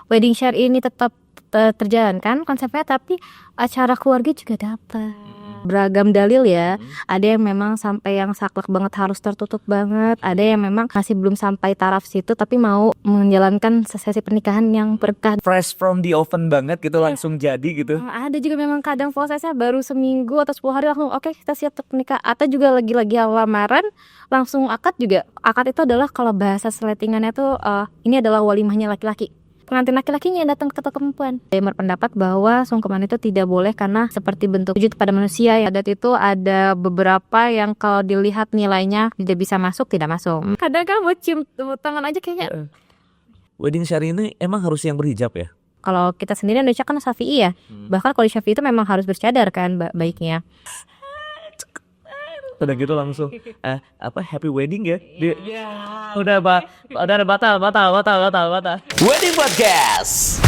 wedding share ini tetap terjalankan konsepnya, tapi acara keluarga juga dapat. Beragam dalil ya. Ada yang memang sampai yang saklek banget harus tertutup banget. Ada yang memang masih belum sampai taraf situ tapi mau menjalankan sesi pernikahan yang berkah. Fresh from the oven banget gitu, langsung jadi gitu. Ada juga memang kadang prosesnya baru seminggu atau 10 hari langsung oke, kita siap untuk menikah. Atau juga lagi-lagi lamaran langsung akad juga. Akad itu adalah kalau bahasa seletingannya tuh ini adalah walimahnya laki-laki. Pengantin laki-lakinya yang datang ke perempuan. Saya berpendapat bahwa sungkeman itu tidak boleh karena seperti bentuk wujud pada manusia ya. Adat itu ada beberapa yang kalau dilihat nilainya tidak bisa masuk, tidak masuk. Kadang kan mau cium tangan aja kayaknya. Wedding share ini emang harus yang berhijab ya? Kalau kita sendiri Indonesia kan Syafi'i ya. Bahkan kalau di Syafi'i itu memang harus bercadar kan baiknya. Udah gitu langsung happy wedding ya? Udah batal. Wedding Podcast.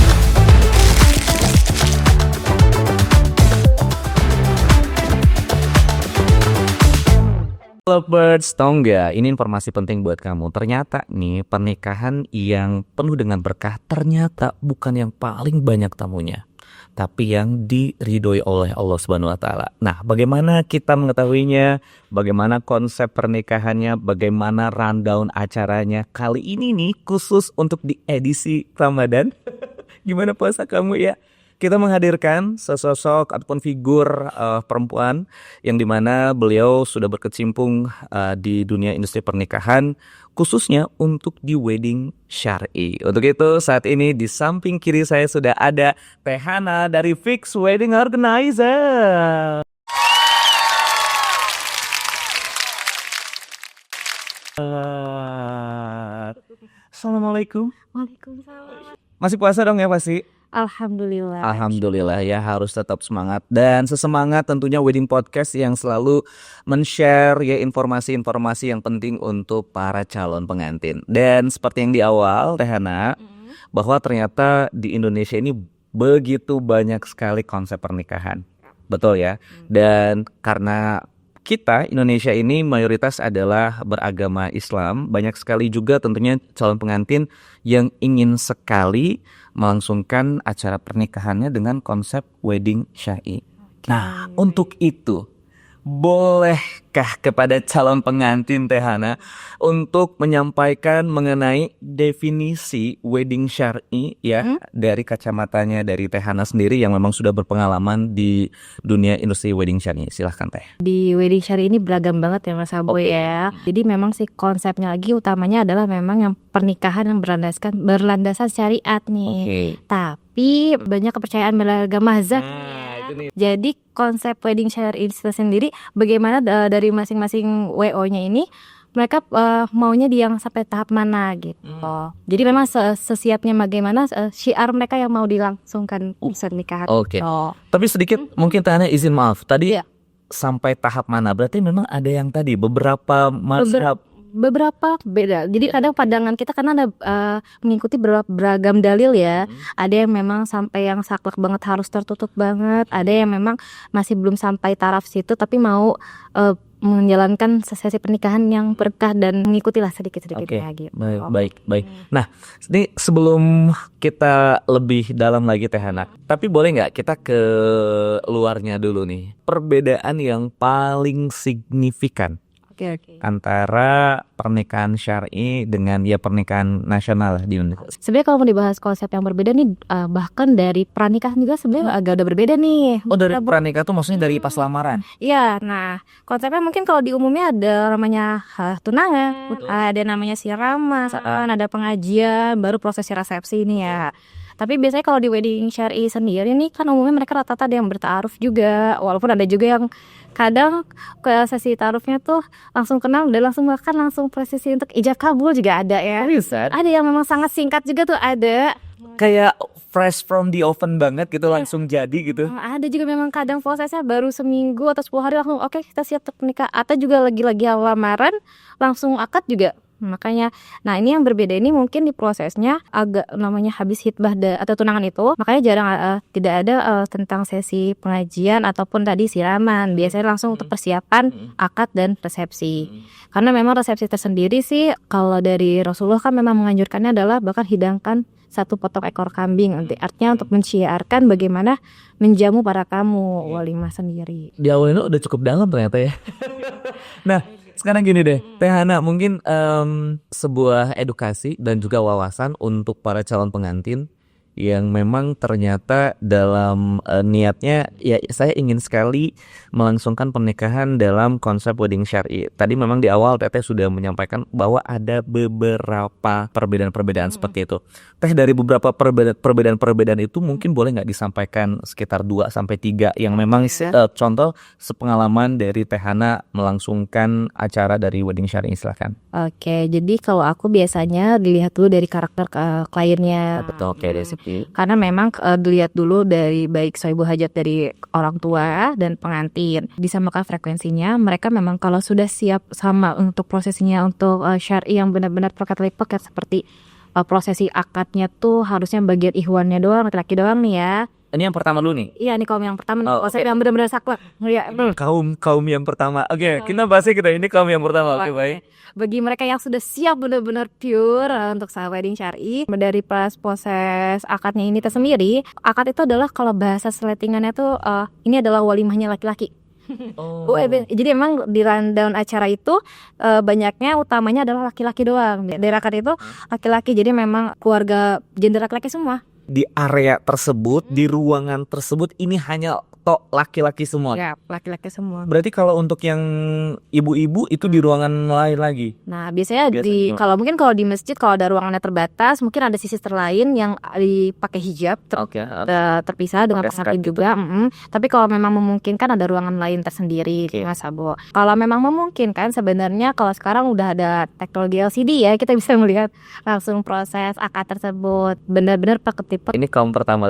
Lovebirds, tau nggak? Ini informasi penting buat kamu. Ternyata nih pernikahan yang penuh dengan berkah ternyata bukan yang paling banyak tamunya, tapi yang diridhoi oleh Allah Subhanahu wa taala. Nah, bagaimana kita mengetahuinya? Bagaimana konsep pernikahannya? Bagaimana rundown acaranya? Kali ini nih khusus untuk di edisi Ramadan. Gimana puasa kamu ya? Kita menghadirkan sesosok ataupun figur perempuan yang dimana beliau sudah berkecimpung di dunia industri pernikahan, khususnya untuk di wedding syar'i. Untuk itu saat ini di samping kiri saya sudah ada Tehana dari Fix Wedding Organizer. Assalamualaikum. Waalaikumsalam. Masih puasa dong ya pasti? Alhamdulillah. Alhamdulillah ya, harus tetap semangat. Dan sesemangat tentunya Wedding Podcast yang selalu men-share ya informasi-informasi yang penting untuk para calon pengantin. Dan seperti yang di awal Tehana, bahwa ternyata di Indonesia ini begitu banyak sekali konsep pernikahan. Betul ya? Dan karena kita Indonesia ini mayoritas adalah beragama Islam, banyak sekali juga tentunya calon pengantin yang ingin sekali melangsungkan acara pernikahannya dengan konsep wedding syar'i. Nah, untuk itu bolehkah kepada calon pengantin Tehana untuk menyampaikan mengenai definisi wedding syar'i ya dari kacamatanya dari Tehana sendiri yang memang sudah berpengalaman di dunia industri wedding syar'i. Silahkan Teh. Di wedding syar'i ini beragam banget ya Mas Aboy ya. Jadi memang sih konsepnya lagi utamanya adalah memang yang pernikahan yang berlandaskan syariat nih. Tapi banyak kepercayaan beragam mazhab. Jadi konsep wedding syar'i itu sendiri bagaimana dari masing-masing WO-nya ini mereka maunya di yang sampai tahap mana gitu. Jadi memang sesiapnya bagaimana syiar mereka yang mau dilangsungkan pernikahan. Tapi sedikit mungkin Tehana izin maaf. Tadi sampai tahap mana? Berarti memang ada yang tadi beberapa mazhab. Beberapa beda. Jadi kadang pandangan kita karena ada mengikuti beragam dalil ya. Ada yang memang sampai yang saklek banget harus tertutup banget. Ada yang memang masih belum sampai taraf situ tapi mau menjalankan sesi pernikahan yang berkah dan mengikutilah sedikit-sedikit lagi. Baik. Nah, ini sebelum kita lebih dalam lagi Tehana, tapi boleh nggak kita ke luarnya dulu nih? Perbedaan yang paling signifikan antara pernikahan syar'i dengan ya pernikahan nasional di Indonesia. Sebenarnya kalau mau dibahas konsep yang berbeda nih, bahkan dari pernikahan juga sebenarnya agak udah berbeda nih. Dari pernikah tuh maksudnya dari pas lamaran? Iya, nah konsepnya mungkin kalau di umumnya ada namanya tunangan, ada namanya siraman, ada pengajian, baru prosesi resepsi ini ya. Tapi biasanya kalau di wedding syar'i sendiri nih kan umumnya mereka rata-rata ada yang bertaaruf juga, walaupun ada juga yang kadang ke sesi taarufnya tuh langsung kenal dan langsung bahkan langsung prosesi untuk ijab kabul juga ada ya. Ada yang memang sangat singkat juga tuh ada. Kayak fresh from the oven banget gitu langsung jadi gitu. Ada juga memang kadang prosesnya baru seminggu atau 10 hari langsung oke, kita siap untuk menikah. Atau juga lagi-lagi lamaran langsung akad juga. Makanya, nah ini yang berbeda ini mungkin di prosesnya agak namanya habis hitbah atau tunangan itu, makanya jarang tidak ada tentang sesi pengajian ataupun tadi siraman. Biasanya langsung untuk persiapan akad dan resepsi. Karena memang resepsi tersendiri sih kalau dari Rasulullah kan memang menganjurkannya adalah bahkan hidangkan satu potong ekor kambing. Artinya untuk menciarkan bagaimana menjamu para tamu walimah sendiri. Di awal ini udah cukup dalam ternyata ya. Nah, sekarang gini deh, Teh Hana, mungkin sebuah edukasi dan juga wawasan untuk para calon pengantin yang memang ternyata dalam niatnya ya saya ingin sekali melangsungkan pernikahan dalam konsep wedding syar'i. Tadi memang di awal Teteh sudah menyampaikan bahwa ada beberapa perbedaan-perbedaan seperti itu. Teh, dari beberapa perbedaan-perbedaan itu mungkin boleh nggak disampaikan sekitar 2-3 yang memang contoh sepengalaman dari Teh Hana melangsungkan acara dari wedding syar'i, silakan. Oke, jadi kalau aku biasanya dilihat dulu dari karakter kliennya. Betul, oke deh. Karena memang dilihat dulu dari baik sohibul hajat dari orang tua dan pengantin, disamakan frekuensinya. Mereka memang kalau sudah siap sama untuk prosesinya untuk syar'i yang benar-benar pekat seperti prosesi akadnya tuh harusnya bagian ihwannya doang, laki-laki doang nih ya. Ini yang pertama dulu nih. Iya, nih kaum yang pertama nih. Konsep yang benar-benar saklek. Iya, Kaum yang pertama. Oke, kita bahasnya ini kaum yang pertama. Oke, baik. Bagi mereka yang sudah siap benar-benar pure untuk wedding syar'i, dari proses akadnya ini tersendiri, akad itu adalah kalau bahasa seletingannya tuh ini adalah walimahnya laki-laki. Jadi emang di rundown acara itu banyaknya utamanya adalah laki-laki doang. Dari akad itu laki-laki, jadi memang keluarga gender laki-laki semua. Di area tersebut, di ruangan tersebut ini hanya laki-laki semua. Ya, laki-laki semua. Berarti kalau untuk yang ibu-ibu itu di ruangan lain lagi. Nah, biasanya kalau di masjid kalau ada ruangannya terbatas, mungkin ada sisi lain yang dipakai hijab terpisah dengan pengantin juga. Tapi kalau memang memungkinkan ada ruangan lain tersendiri, Mas Abo. Kalau memang memungkinkan, sebenarnya kalau sekarang udah ada teknologi LCD ya, kita bisa melihat langsung proses akad tersebut. Benar-benar pakai ini kaum pertama.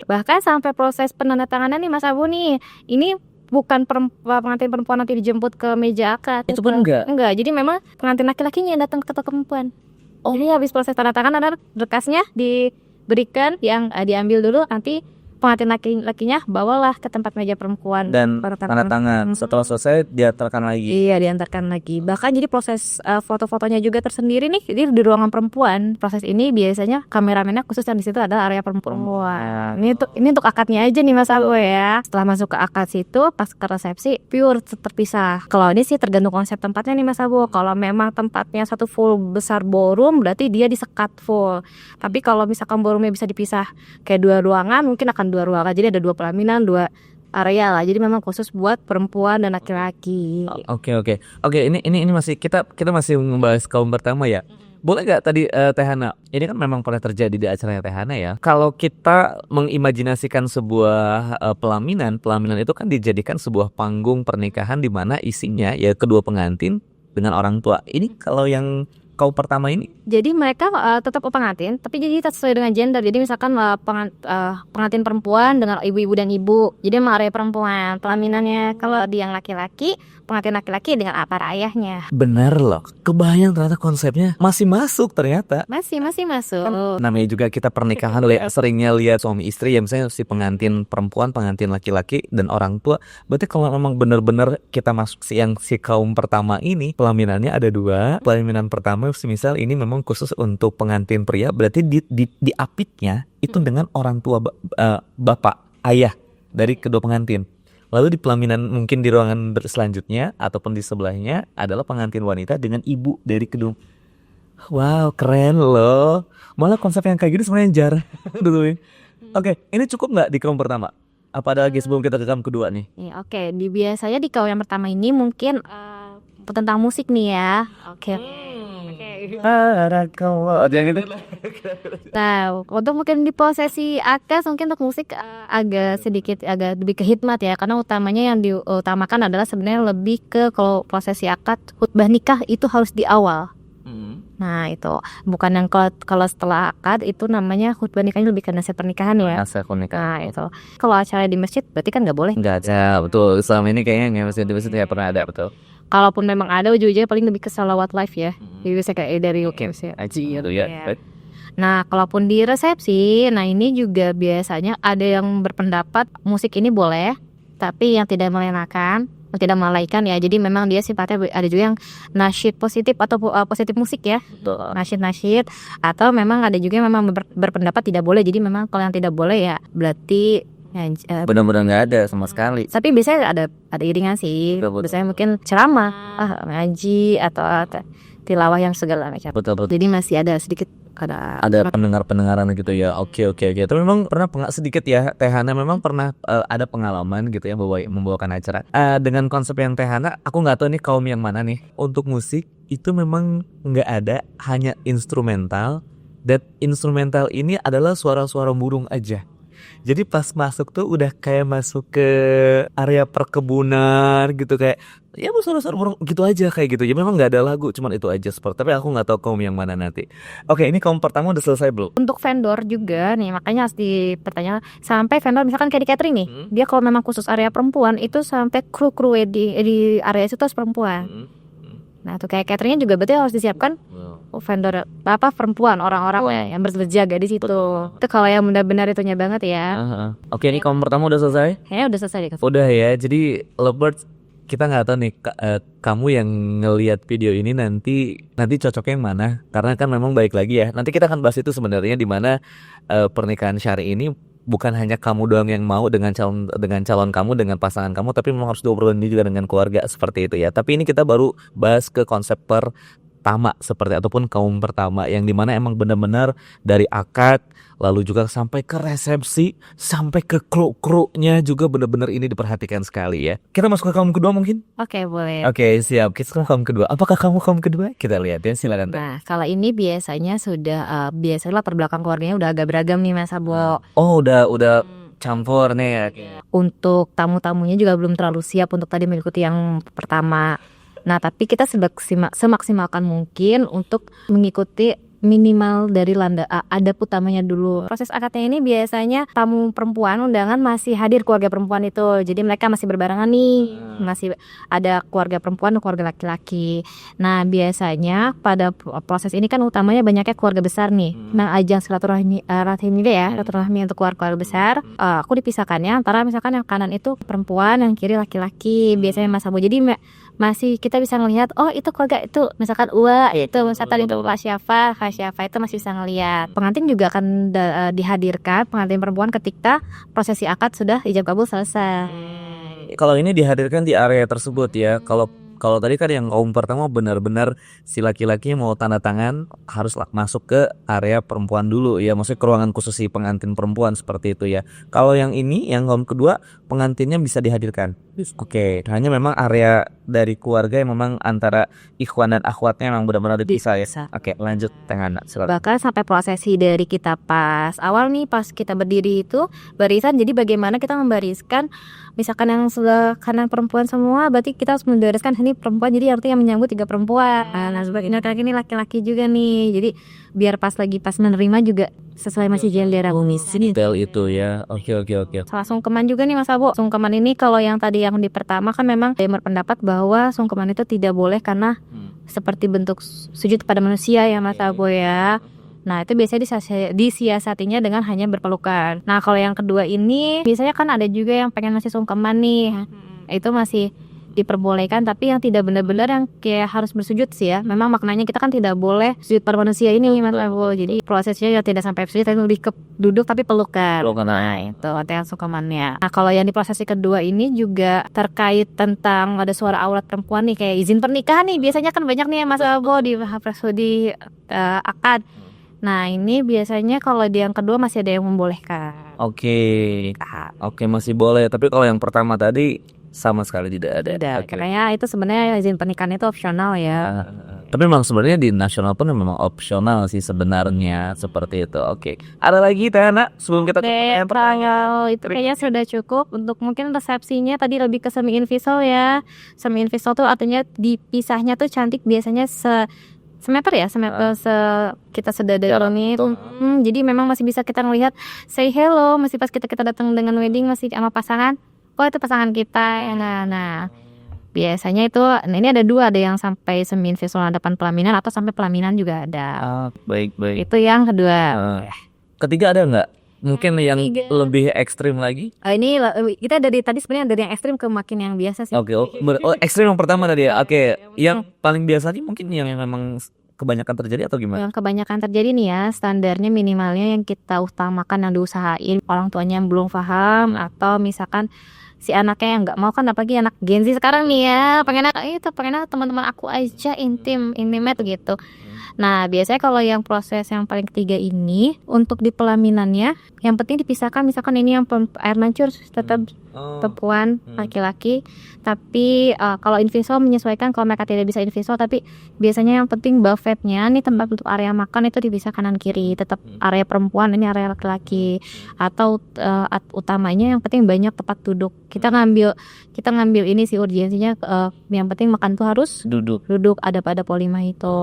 Bahkan sampai proses penandatanganan nih Mas Abu nih, ini bukan pengantin perempuan nanti dijemput ke meja akad. Itu pun enggak. Jadi memang pengantin laki-lakinya yang datang ke perempuan. Jadi habis proses tanda tangan ada berkasnya diberikan, yang diambil dulu, nanti pengantin laki-lakinya bawalah ke tempat meja perempuan dan tanda tangan. Setelah selesai diantarkan lagi. Iya, diantarkan lagi. Bahkan jadi proses foto-fotonya juga tersendiri nih. Jadi di ruangan perempuan. Proses ini biasanya kameramennya khusus yang di situ ada area perempuan. Ini untuk akadnya aja nih Mas Abu ya. Setelah masuk ke akad situ, pas ke resepsi pure terpisah. Kalau ini sih tergantung konsep tempatnya nih Mas Abu. Kalau memang tempatnya satu full besar ballroom, berarti dia disekat full. Tapi kalau misalkan ballroomnya bisa dipisah kayak 2 ruangan, mungkin akan 2 ruangan, jadi ada 2 pelaminan, 2 area lah. Jadi memang khusus buat perempuan dan laki-laki. Oke, ini masih kita masih membahas kaum pertama ya. Boleh gak tadi Teh Hana, ini kan memang pernah terjadi di acaranya Teh Hana ya. Kalau kita mengimajinasikan sebuah pelaminan itu kan dijadikan sebuah panggung pernikahan di mana isinya ya kedua pengantin dengan orang tua. Ini kalau yang kaum pertama ini, jadi mereka tetap pengantin, tapi jadi sesuai dengan gender. Jadi misalkan pengantin perempuan dengan ibu-ibu dan ibu, jadi emang area perempuan pelaminannya. Kalau di yang laki-laki, pengantin laki-laki dengan apa ayahnya. Bener loh, kebayang ternyata konsepnya masih masuk ternyata. Masih masuk. Namanya juga kita pernikahan, seringnya lihat suami istri ya, misalnya si pengantin perempuan, pengantin laki-laki dan orang tua. Berarti kalau memang bener-bener kita masuk si kaum pertama ini, pelaminannya ada 2. Pelaminan pertama misal ini memang khusus untuk pengantin pria, berarti di apitnya itu dengan orang tua bapak, ayah dari kedua pengantin. Lalu di pelaminan mungkin di ruangan selanjutnya ataupun di sebelahnya adalah pengantin wanita dengan ibu dari kedua. Wow, keren loh. Malah konsep yang kayak gini sebenarnya jarang dulu. Oke, ini cukup nggak di kaum pertama? Apa ada lagi sebelum kita ke kaum kedua nih? Oke, biasanya di kaum yang pertama ini mungkin tentang musik nih ya. Oke. Nah, untuk mungkin di prosesi akad mungkin untuk musik agak lebih ke hikmat ya, karena utamanya yang diutamakan adalah sebenarnya lebih ke kalau prosesi akad, khutbah nikah itu harus di awal. Nah itu bukan yang kalau setelah akad itu namanya khutbah nikahnya lebih ke nasihat pernikahan ya. Nasihat pernikahan. Nah itu kalau acara di masjid berarti kan nggak boleh. Nggak ada, betul. Selama ini kayaknya di masjid ya pernah ada, betul. Kalaupun memang ada, ujung-ujungnya paling lebih ke salawat live ya. Jadi bisa kayak dari Nah, kalaupun di resepsi, nah ini juga biasanya ada yang berpendapat musik ini boleh, tapi yang tidak mengenakan tidak melalaikan ya. Jadi memang dia sifatnya ada juga yang nasyid positif atau positif musik ya. Nasyid atau memang ada juga yang memang berpendapat tidak boleh. Jadi memang kalau yang tidak boleh ya berarti benar-benar nggak ada sama sekali. Tapi biasanya ada iringan sih. Biasanya mungkin ceramah, ngaji atau tilawah yang segala macam. Betul. Jadi masih ada sedikit ada pendengaran gitu ya. Oke. Tapi memang pernah sedikit ya Tehana memang pernah ada pengalaman gitu ya membawakan acara dengan konsep yang Tehana. Aku nggak tahu nih kaum yang mana nih. Untuk musik itu memang nggak ada, hanya instrumental. Dan instrumental ini adalah suara-suara burung aja. Jadi pas masuk tuh udah kayak masuk ke area perkebunan gitu, kayak ya suara-suara burung gitu aja kayak gitu. Ya memang nggak ada lagu, cuman itu aja seperti. Tapi aku nggak tahu kaum yang mana nanti. Oke, ini kaum pertama udah selesai belum? Untuk vendor juga nih, makanya harus dipertanyakan sampai vendor misalkan kayak di catering nih, dia kalau memang khusus area perempuan itu sampai kru di area itu harus perempuan. Nah tuh kayak cateringnya juga berarti harus disiapkan vendor perempuan, orang-orang yang berjaga di situ. Itu kalau yang benar-benar itunya banget ya. Oke, ini kaum pertama udah selesai? Ya udah selesai deh. Udah ya. Jadi Lovebirds, kita nggak tahu nih kamu yang ngelihat video ini nanti cocoknya yang mana, karena kan memang baik lagi ya. Nanti kita akan bahas itu sebenarnya di mana pernikahan syari ini bukan hanya kamu doang yang mau dengan calon kamu, dengan pasangan kamu, tapi memang harus diobrolin juga dengan keluarga seperti itu ya. Tapi ini kita baru bahas ke konsep pertama seperti ataupun kaum pertama yang dimana emang benar-benar dari akad lalu juga sampai ke resepsi sampai ke kru-krunya juga benar-benar ini diperhatikan sekali ya. Kita masuk ke kaum kedua mungkin? Oke, boleh. Oke, siap. Kita ke kaum kedua. Apakah kamu kaum kedua? Kita lihat ya, silakan. Nah, kalau ini biasanya sudah biasanya latar belakang keluarganya udah agak beragam nih Mas Abo. Oh, udah campur nih ya. Untuk tamu-tamunya juga belum terlalu siap untuk tadi mengikuti yang pertama. Nah, tapi kita semaksimalkan mungkin untuk mengikuti minimal dari adab utamanya dulu. Proses akadnya ini biasanya tamu perempuan undangan masih hadir keluarga perempuan itu. Jadi mereka masih berbarengan nih. Masih ada keluarga perempuan dan keluarga laki-laki. Nah, biasanya pada proses ini kan utamanya banyaknya keluarga besar nih. Nah, ajang silaturahmi silaturahmi untuk keluarga besar. Aku dipisahkannya antara misalkan yang kanan itu perempuan, yang kiri laki-laki. Biasanya Mas Abu. Jadi masih kita bisa ngelihat, oh itu keluarga itu misalkan itu misalkan itu Pak Syafa itu masih bisa ngelihat. Pengantin juga akan dihadirkan, pengantin perempuan ketika prosesi akad sudah ijab kabul selesai. Kalau ini dihadirkan di area tersebut ya. Kalau tadi kan yang kaum pertama benar-benar si laki-laki mau tanda tangan harus masuk ke area perempuan dulu ya, maksudnya ke ruangan khusus si pengantin perempuan seperti itu ya. Kalau yang ini yang kaum kedua pengantinnya bisa dihadirkan. Oke, hanya memang area dari keluarga yang memang antara ikhwan dan akhwatnya memang benar-benar dipisah ya. Oke, lanjut Tehana. Bahkan sampai prosesi dari kita pas awal nih, pas kita berdiri itu barisan, jadi bagaimana kita membariskan misalkan yang sebelah kanan perempuan semua, berarti kita harus membariskan ini perempuan, jadi artinya menyambut 3 perempuan. Nah, sebagai laki-laki juga nih. Jadi biar pas menerima juga sesuai masih jendera bumi sini. Detail itu ya. Oke. Salah sungkeman juga nih Mas Abo. Sungkeman ini kalau yang tadi yang di pertama kan memang dia berpendapat bahwa sungkeman itu tidak boleh karena seperti bentuk sujud pada manusia ya Mas Abo ya. Nah itu biasanya disiasatinya dengan hanya berpelukan. Nah kalau yang kedua ini biasanya kan ada juga yang pengen masih sungkeman nih. Itu masih diperbolehkan, tapi yang tidak benar-benar yang kayak harus bersujud sih ya. Memang maknanya kita kan tidak boleh sujud pada manusia ini Mas Abo. Jadi prosesnya ya tidak sampai sujud, tapi lebih ke duduk tapi pelukan. Nah itu yang sungkemannya. Nah kalau yang di prosesi kedua ini juga terkait tentang ada suara aurat perempuan nih, kayak izin pernikahan nih. Biasanya kan banyak nih Mas Abo di akad. Nah ini biasanya kalau di yang kedua masih ada yang membolehkan. Oke, masih boleh. Tapi kalau yang pertama tadi sama sekali tidak ada. Karena itu sebenarnya izin pernikahan itu opsional ya. Tapi memang sebenarnya di nasional pun memang opsional sih sebenarnya seperti itu. Oke. Ada lagi Tehana sebelum kita itu kayaknya sudah cukup untuk mungkin resepsinya tadi lebih ke semi invisal ya. Semi invisal tuh artinya dipisahnya tuh cantik biasanya semeter kita sudah ada ini jadi memang masih bisa kita ngelihat say hello masih pas kita datang dengan wedding masih sama pasangan. Oh itu pasangan kita. Nah biasanya itu ini ada dua, ada yang sampai semin visual depan pelaminan atau sampai pelaminan juga ada. Baik. Itu yang kedua. Ketiga ada nggak? Mungkin yang lebih ekstrim lagi. Ini kita dari tadi sebenarnya dari yang ekstrim ke makin yang biasa sih. Oke, ekstrim yang pertama tadi ya. Oke, yang paling biasa nih mungkin yang memang kebanyakan terjadi atau gimana? Yang kebanyakan terjadi nih ya, standarnya minimalnya yang kita utamakan yang diusahain orang tuanya yang belum paham, atau misalkan si anaknya yang nggak mau, kan apalagi anak Gen Z sekarang nih ya, pengen teman-teman aku aja intimate gitu. Nah, biasanya kalau yang proses yang paling ketiga ini untuk di pelaminannya yang penting dipisahkan, misalkan ini yang air mancur tetap perempuan laki-laki, tapi kalau invisual menyesuaikan kalau mereka tidak bisa invisual, tapi biasanya yang penting buffetnya nih, tempat untuk area makan itu dipisah kanan kiri, tetap area perempuan ini area laki-laki, atau utamanya yang penting banyak tempat duduk. Kita ngambil ini sih urgensinya, yang penting makan tuh harus duduk ada pada polima itu.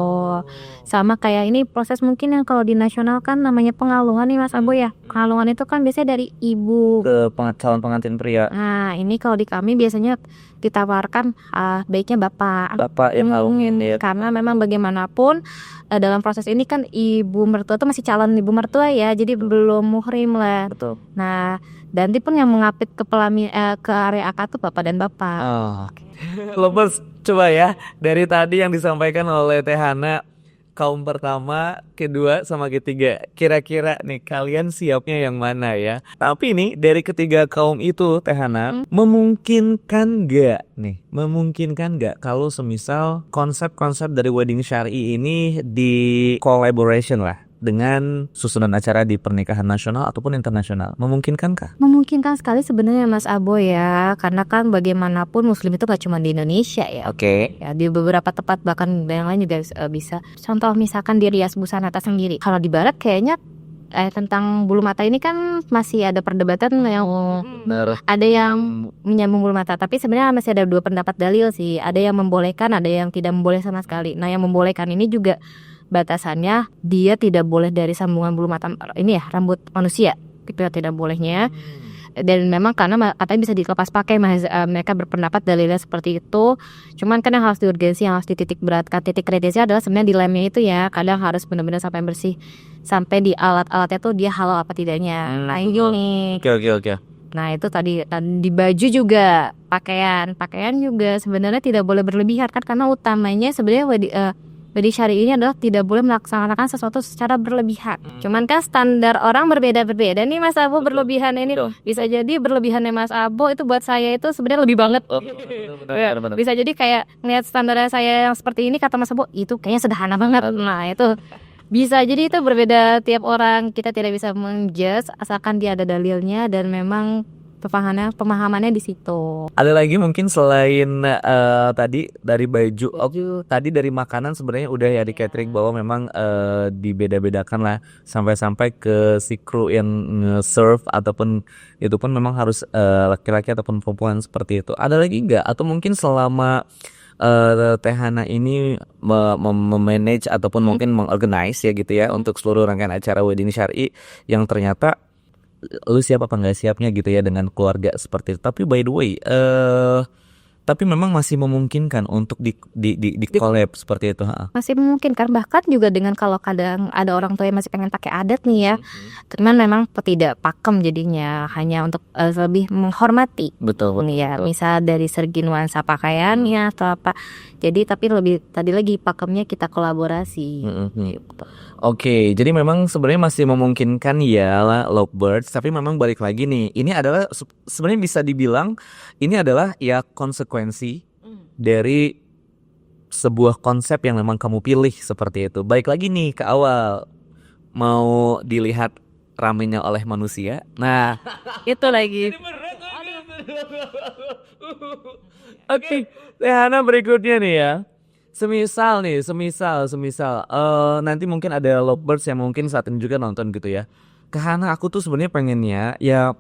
Sama kayak ini proses mungkin yang kalau di nasional kan namanya pengalungan nih Mas Abo ya. Pengalungan itu kan biasanya dari ibu ke calon pengantin pria. Nah, ini kalau di kami biasanya ditawarkan baiknya bapak yang ngalungin ya. Karena memang bagaimanapun dalam proses ini kan ibu mertua itu masih calon ibu mertua ya, jadi belum muhrim lah. Betul. Nah, nanti pun yang mengapit ke ke area akad tuh bapak dan bapak. Lovers, coba ya dari tadi yang disampaikan oleh Teh Hana, kaum pertama, kedua, sama ketiga. Kira-kira nih kalian siapnya yang mana ya? Tapi nih dari ketiga kaum itu Teh Hana, memungkinkan gak kalau semisal konsep-konsep dari wedding syar'i ini di collaboration lah dengan susunan acara di pernikahan nasional ataupun internasional, memungkinkankah? Memungkinkan sekali sebenarnya Mas Abo ya, karena kan bagaimanapun Muslim itu gak cuma di Indonesia ya. Oke. Ya di beberapa tempat bahkan yang lain juga bisa. Contoh misalkan di rias busana atas sendiri. Kalau di Barat kayaknya tentang bulu mata ini kan masih ada perdebatan yang ada yang menyambung bulu mata, tapi sebenarnya masih ada dua pendapat dalil sih. Ada yang membolehkan, ada yang tidak membolehkan sama sekali. Nah, yang membolehkan ini juga batasannya dia tidak boleh dari sambungan bulu mata ini ya, rambut manusia. Itu tidak bolehnya. Dan memang karena katanya bisa dilepas pakai, mereka berpendapat dalilnya seperti itu. Cuman kan yang harus diurgensi, yang harus dititik beratkan, titik kritisnya adalah sebenarnya di lemnya itu ya, kadang harus benar-benar sampai bersih, sampai di alat-alatnya tuh dia halal apa tidaknya. Nah itu nih. Oke. Nah itu tadi di baju juga, pakaian juga sebenarnya tidak boleh berlebihan kan, karena utamanya sebenarnya wedding syari ini adalah tidak boleh melaksanakan sesuatu secara berlebihan. Cuman kan standar orang berbeda-beda nih Mas Abo. Berlebihan ini bisa jadi berlebihannya Mas Abo itu buat saya itu sebenarnya lebih banget. Benar. Bisa jadi kayak ngeliat standarnya saya yang seperti ini, kata Mas Abo itu kayaknya sederhana banget. Nah itu bisa jadi itu berbeda tiap orang. Kita tidak bisa menjudge asalkan dia ada dalilnya dan memang pemahamannya di situ. Ada lagi mungkin selain tadi dari baju. Tadi dari makanan sebenarnya udah ya di catering bahwa memang dibeda-bedakan lah sampai ke si kru yang nge-serve ataupun itu pun memang harus laki-laki ataupun perempuan seperti itu. Ada lagi nggak? Atau mungkin selama Teh Hana ini memanage ataupun mungkin mengorganize ya gitu ya untuk seluruh rangkaian acara wedding syar'i yang ternyata lu siap apa nggak siapnya gitu ya dengan keluarga seperti itu. Tapi by the way, tapi memang masih memungkinkan untuk di collab seperti itu. Masih memungkinkan, bahkan juga dengan kalau kadang ada orang tua yang masih pengen pakai adat nih ya, cuman memang tidak pakem jadinya, hanya untuk lebih menghormati. Betul. Ya, misal dari segi nuansa pakaiannya atau apa. Jadi tapi lebih tadi lagi pakemnya kita kolaborasi. Gitu. Oke, jadi memang sebenarnya masih memungkinkan ya lah lovebirds, tapi memang balik lagi nih, ini adalah sebenarnya bisa dibilang ini adalah ya konsekuensi dari sebuah konsep yang memang kamu pilih seperti itu. Balik lagi nih ke awal, mau dilihat ramenya oleh manusia. Nah, itu lagi. Oke, Hana berikutnya nih ya. Semisal nanti mungkin ada lovebirds yang mungkin saat ini juga nonton gitu ya. Ke Hana, aku tuh sebenarnya pengennya ya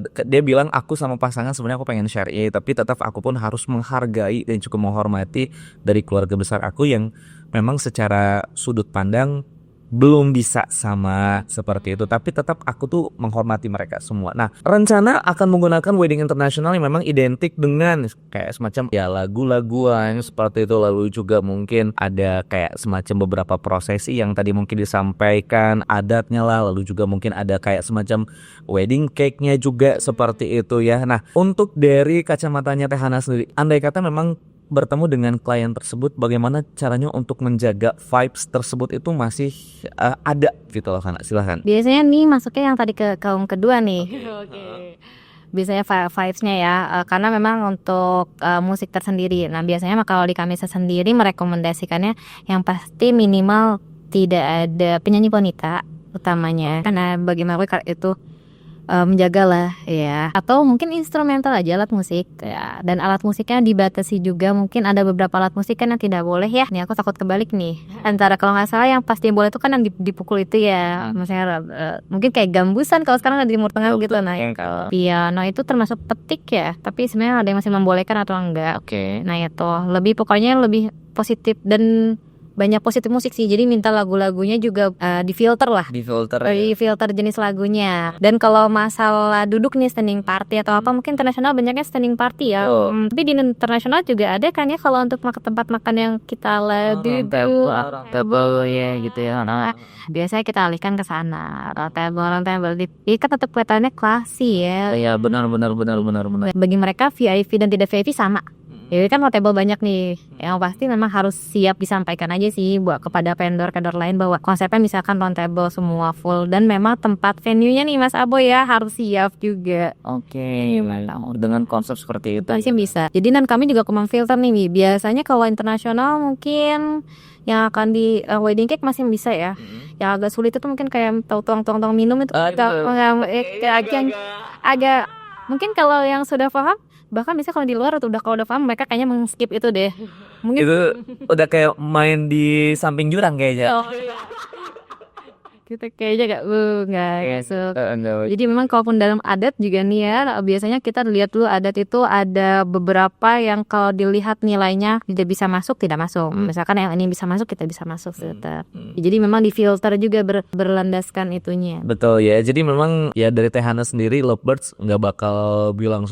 dia bilang aku sama pasangan sebenarnya aku pengen syar'i, tapi tetap aku pun harus menghargai dan cukup menghormati dari keluarga besar aku yang memang secara sudut pandang belum bisa sama seperti itu, tapi tetap aku tuh menghormati mereka semua. Nah, rencana akan menggunakan wedding internasional yang memang identik dengan kayak semacam ya lagu-laguan seperti itu, lalu juga mungkin ada kayak semacam beberapa prosesi yang tadi mungkin disampaikan adatnya lah, lalu juga mungkin ada kayak semacam wedding cake-nya juga seperti itu ya. Nah, untuk dari kacamatanya Teh Hana sendiri, andai kata memang bertemu dengan klien tersebut, bagaimana caranya untuk menjaga vibes tersebut itu masih ada gitu loh, Hana? Silahkan. Biasanya nih masuknya yang tadi ke kaum kedua nih. Oke. Biasanya vibes-nya ya, karena memang untuk musik tersendiri. Nah biasanya kalau di kami sendiri merekomendasikannya yang pasti minimal tidak ada penyanyi wanita utamanya, karena bagaimana itu menjagalah ya, atau mungkin instrumental aja alat musik ya, dan alat musiknya dibatasi juga, mungkin ada beberapa alat musik kan yang tidak boleh ya. Nih aku takut kebalik nih, antara kalau nggak salah yang pasti boleh itu kan yang dipukul itu ya, maksudnya mungkin kayak gambusan kalau sekarang ada di Timur Tengah gitu. Nah kalau piano itu termasuk petik ya, tapi sebenarnya ada yang masih membolehkan atau enggak. Nah itu lebih pokoknya lebih positif dan banyak positif musik sih, jadi minta lagu-lagunya juga difilter lah, difilter jenis lagunya. Dan kalau masalah duduk nih standing party atau apa, mungkin internasional banyaknya standing party ya. Tapi di internasional juga ada kan ya, kalau untuk tempat makan yang kita lagi table ya gitu ya. Nah, biasanya kita alihkan ke sana, table kan tetap kelihatannya classy ya. Iya benar. Bagi mereka VIP dan tidak VIP sama. Jadi kan table banyak nih, yang pasti memang harus siap disampaikan aja sih buat kepada vendor lain bahwa konsepnya misalkan round table semua full, dan memang tempat venue-nya nih Mas Abo ya harus siap juga. Dengan konsep seperti itu pasti bisa. Jadi dan kami juga memfilter nih, biasanya kalau internasional mungkin yang akan di wedding cake masih bisa ya. Yang agak sulit itu mungkin kayak tuang minum itu agak mungkin kalau yang sudah paham, bahkan bisa kalau di luar atau kalau udah paham mereka kayaknya mengskip itu deh. Mungkin itu udah kayak main di samping jurang kayaknya. Kita kayaknya nggak masuk. Jadi memang kalaupun dalam adat juga nih ya, biasanya kita lihat dulu adat itu ada beberapa yang kalau dilihat nilainya tidak bisa masuk, tidak masuk. Misalkan yang ini bisa masuk, kita bisa masuk tetap. Jadi memang difilter juga berlandaskan itunya. Betul ya. Jadi memang ya dari Teh Hana sendiri, Lovebirds nggak bakal bilang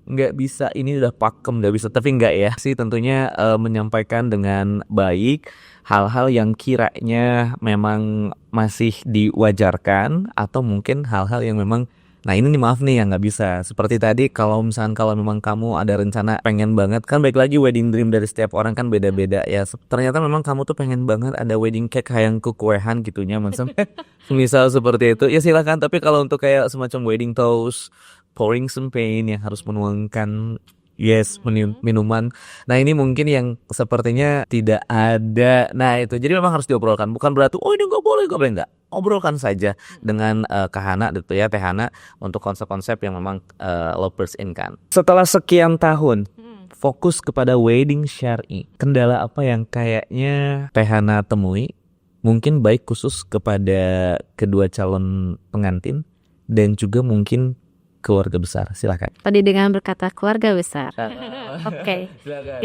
nggak bisa ini udah pakem, nggak bisa, tapi nggak ya sih, tentunya menyampaikan dengan baik hal-hal yang kiranya memang masih diwajarkan, atau mungkin hal-hal yang memang nah ini nih maaf nih yang nggak bisa. Seperti tadi kalau memang kamu ada rencana pengen banget, kan baik lagi wedding dream dari setiap orang kan beda-beda ya, ternyata memang kamu tuh pengen banget ada wedding cake kayak kukuehan gitunya misal seperti itu ya silakan. Tapi kalau untuk kayak semacam wedding toast, pouring champagne yang harus menuangkan minuman, nah ini mungkin yang sepertinya tidak ada. Nah itu jadi memang harus diobrolkan, bukan berarti ini nggak boleh nggak, obrolkan saja dengan Kak Hana gitu ya, Teh Hana, untuk konsep-konsep yang memang Lovebirds in kan. Setelah sekian tahun fokus kepada wedding syar'i, kendala apa yang kayaknya Teh Hana temui, mungkin baik khusus kepada kedua calon pengantin dan juga mungkin keluarga besar? Silakan. Tadi dengan berkata keluarga besar. Oke.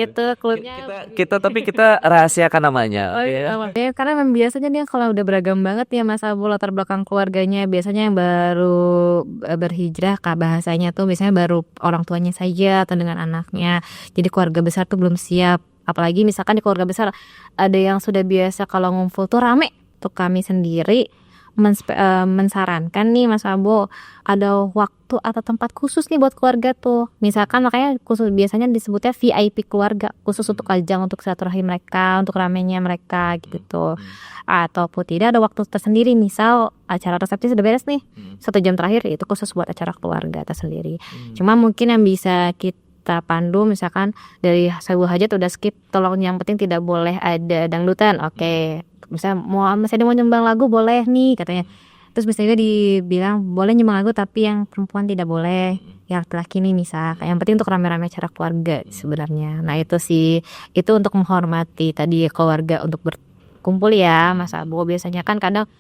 Itu klubnya tapi kita rahasiakan namanya. Ya, karena memang biasanya dia kalau udah beragam banget ya Mas Abu latar belakang keluarganya, biasanya yang baru berhijrah bahasanya tuh biasanya baru orang tuanya saja atau dengan anaknya. Jadi keluarga besar tuh belum siap. Apalagi misalkan di keluarga besar ada yang sudah biasa kalau ngumpul tuh rame. Untuk kami sendiri mensarankan nih Mas Abo, ada waktu atau tempat khusus nih buat keluarga tuh. Misalkan makanya khusus biasanya disebutnya VIP keluarga, khusus untuk ajang untuk silaturahim mereka, untuk ramenya mereka gitu. Ataupun tidak ada waktu tersendiri, misal acara resepsi sudah beres nih, 1 jam terakhir itu khusus buat acara keluarga tersendiri. Cuma mungkin yang bisa kita pandu misalkan dari sebuah hajat udah skip, tolong yang penting tidak boleh ada dangdutan. Oke. Misalnya mau nyembang lagu boleh nih katanya. Terus misalnya dibilang boleh nyembang lagu tapi yang perempuan tidak boleh, yang laki-laki nih misal. Yang penting untuk rame-rame acara keluarga sebenarnya. Nah itu sih, itu untuk menghormati tadi keluarga untuk berkumpul ya Mas Abo. Biasanya kan kadang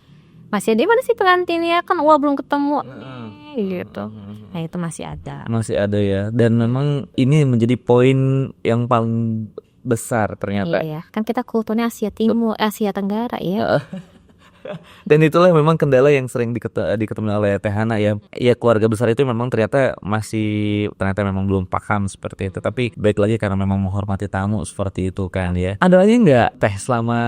masih ada, mana sih pengantinnya kan, belum ketemu gitu. Nah itu masih ada ya. Dan memang ini menjadi poin yang paling besar ternyata. Iya ya, kan kita kulturnya Asia Timur, Asia Tenggara ya. Dan itulah memang kendala yang sering diketemui oleh Teh Hana ya. Ya keluarga besar itu memang ternyata memang belum paham seperti itu. Tapi baik lagi karena memang menghormati tamu seperti itu kan ya. Ada lagi nggak Teh selama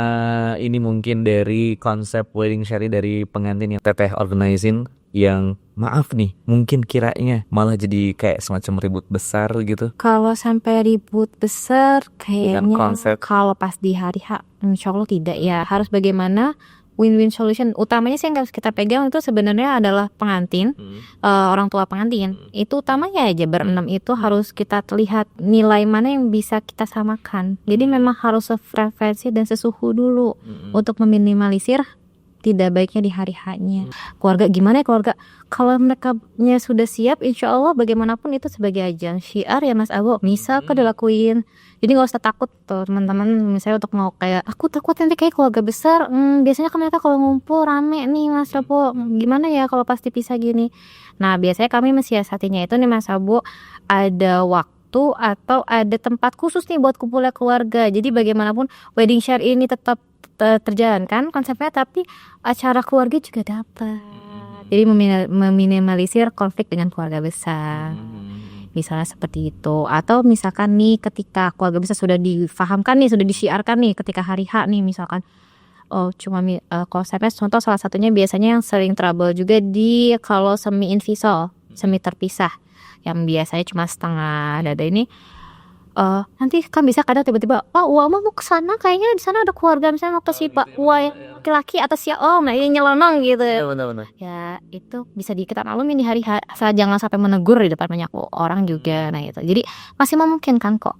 ini mungkin dari konsep wedding shari dari pengantin yang Teteh organizing yang maaf nih mungkin kiranya malah jadi kayak semacam ribut besar gitu? Kalau sampai ribut besar Dengan kayaknya konsep. kalau pas di hari H, insya Allah tidak ya. Harus bagaimana win-win solution. Utamanya sih yang harus kita pegang itu sebenarnya adalah pengantin, orang tua pengantin. Itu utamanya aja berenam itu harus kita lihat nilai mana yang bisa kita samakan. Jadi memang harus sefrekuensi dan sesuhu dulu untuk meminimalisir tidak baiknya di hari H-nya. Keluarga gimana ya keluarga? Kalau mereka sudah siap, insya Allah bagaimanapun itu sebagai ajang syiar ya Mas Abo, bisa kok dilakuin. Jadi nggak usah takut tuh teman-teman, misalnya untuk mau kayak aku takut nanti kayak keluarga besar. Biasanya kan mereka kalau ngumpul rame nih Mas Abo, gimana ya kalau pasti pisah gini. Nah biasanya kami mensiasatinya itu nih Mas Abo, ada waktu atau ada tempat khusus nih buat kumpulnya keluarga. Jadi bagaimanapun wedding share ini tetap terjalankan konsepnya, tapi acara keluarga juga dapat. Jadi meminimalisir konflik dengan keluarga besar. Misalnya seperti itu. Atau misalkan nih ketika keluarga besar sudah difahamkan nih, sudah disiarkan nih ketika hari H nih misalkan. Cuma konsepnya contoh salah satunya biasanya yang sering trouble juga di kalau semi invisol, semi terpisah. Yang biasanya cuma setengah dada ini. Nanti kan bisa kadang tiba-tiba Wah mau kesana kayaknya di sana ada keluarga misalnya mau ke si Pak Wah laki-laki atau si Om nah ini nyelonong gitu ya itu bisa kita maklumin di hari asal jangan sampai menegur di depan banyak orang juga. Nah itu jadi masih memungkinkan kok.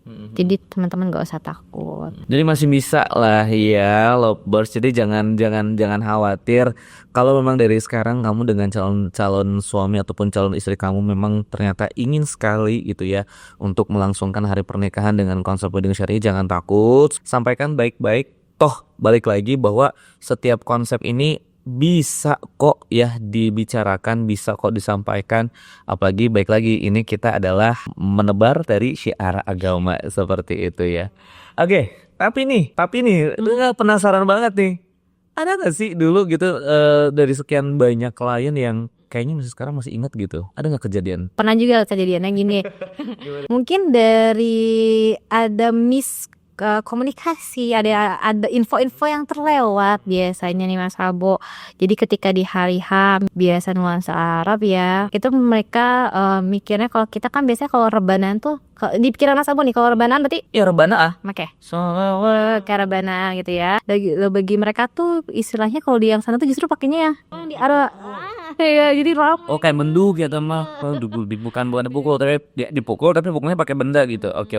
Jadi teman-teman gak usah takut. Jadi masih bisa lah ya lovebirds. Jadi jangan khawatir kalau memang dari sekarang kamu dengan calon suami ataupun calon istri kamu memang ternyata ingin sekali gitu ya untuk melangsungkan hari pernikahan dengan konsep wedding syari, jangan takut, sampaikan baik-baik. Toh balik lagi bahwa setiap konsep ini bisa kok ya dibicarakan, bisa kok disampaikan. Apalagi baik lagi ini kita adalah menebar dari syiar agama seperti itu ya. Oke, tapi nih lu penasaran banget nih. Ada gak sih dulu gitu dari sekian banyak klien yang kayaknya sekarang masih ingat gitu? Ada gak kejadian? Pernah juga kejadiannya gini. Mungkin dari ada komunikasi, ada info-info yang terlewat biasanya nih Mas Abo. Jadi ketika di hari H biasa nuansa Arab ya, itu mereka mikirnya kalau kita kan biasanya kalau rebanan tuh di pikiran Mas Abo nih kalau rebanan berarti ya rebana Sholawat kayak rebana gitu ya. Bagi mereka tuh istilahnya kalau di yang sana tuh justru pakainya yang di Arab. Ya jadi lama. kayak menduk ya teman. Bukan dipukul tapi dipukul tapi pukulnya pakai benda gitu. Oke.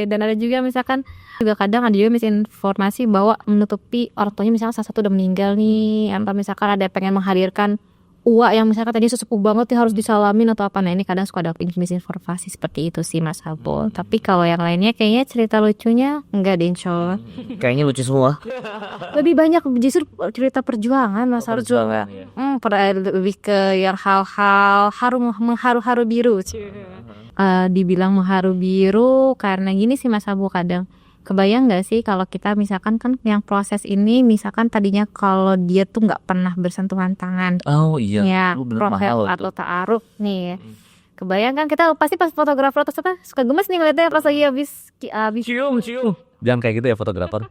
Dan ada juga misalkan juga kadang ada juga misinformasi bahwa menutupi orang tuanya misalkan salah satu udah meninggal nih, atau misalkan ada pengen menghadirkan uak yang misalkan tadi sesepuh banget nih harus disalamin atau apa. Nah ini kadang suka ada misinformasi seperti itu sih Mas Abo. Tapi kalau yang lainnya kayaknya cerita lucunya enggak deh insya Allah. Kayaknya lucu semua. Lebih banyak justru cerita perjuangan Mas Abo. Lebih ke yang hal-hal mengharu-haru biru. Dibilang mengharu biru karena gini sih Mas Abo, kadang kebayang gak sih kalau kita misalkan kan yang proses ini misalkan tadinya kalau dia tuh gak pernah bersentuhan tangan. Oh iya ya proses atau ta'aruf nih. Kebayang kan kita pasti pas fotografer atau apa suka gemes nih ngeliatnya pas lagi habis cium. Jangan kayak gitu ya fotografer.